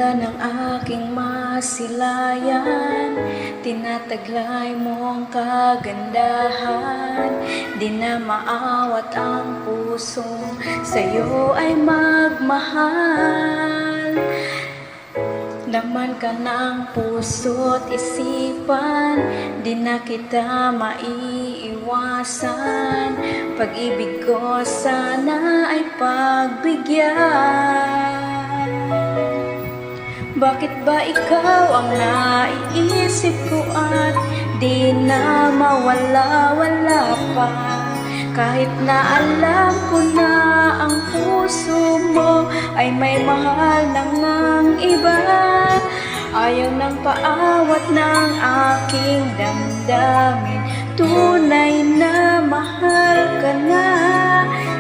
Ulan ng aking masilayan, tinataglay mong kagandahan. Di na maawat ang pusong sa'yo ay magmahal. Laman ka ng puso't isipan, di na kita maiiwasan. Pag-ibig ko sana ay pagbigyan. Bakit ba ikaw ang naiisip ko at di na mawala-wala pa? Kahit na alam ko na ang puso mo ay may mahal ng iba. Ayaw ng paawat ng aking damdamin, tunay na mahal ka na.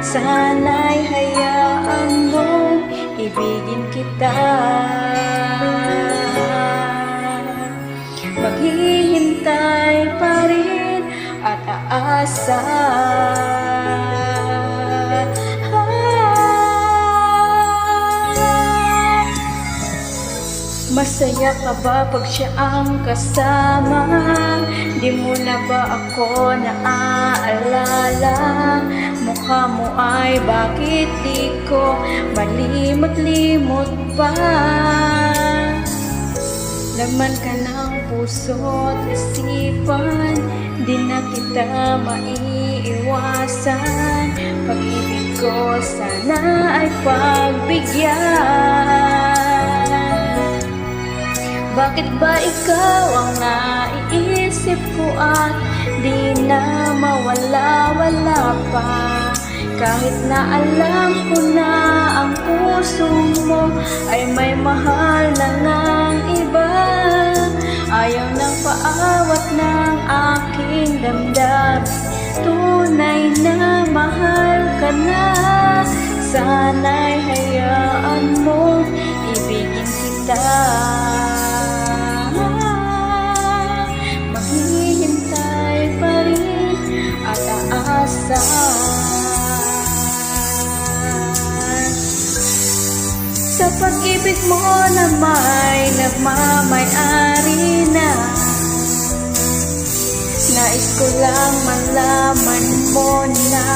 Sana'y hayaan mong ibigin kita. Maghihintay pa rin at aasa. Masaya ka ba pag siya ang kasama? Di mo na ba ako naaalala? Mukha mo ay bakit di ko malimot-limot pa? Laman ka ng puso't isipan, di na kita maiiwasan. Pag-ibig ko sana ay pagbigyan. Bakit ba ikaw ang naiisip ko at di na mawala-wala pa? Kahit na alam ko na ang puso mo ay may mahal na ngang iba. Ayaw ng paawat ng aking damdamin, tunay na mahal ka na. Sana'y hayaan mo ibigin kita. Maghihintay pa rin at aasa. Sa pag-ibig mo na may nagmamay-ari na, nais ko lang malaman mo na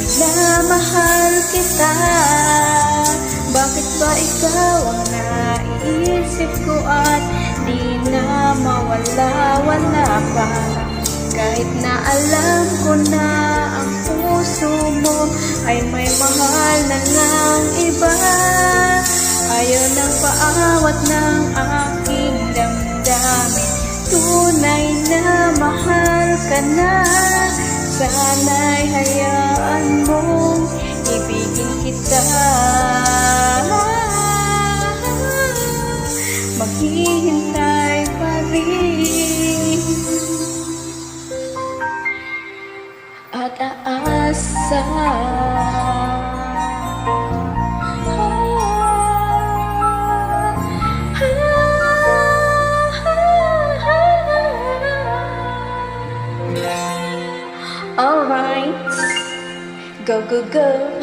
minamahal kita. Bakit ba ikaw ang naiisip ko at di na mawala-wala pa? Kahit na alam ko na ang puso mo ay may mahal na ngang iba. Ayaw ng paawat ng aking damdamin, tunay na mahal ka na. Sana'y hayaan mong ibigin kita. Maghihintay pa rin at aasa. Alright, go, go, go.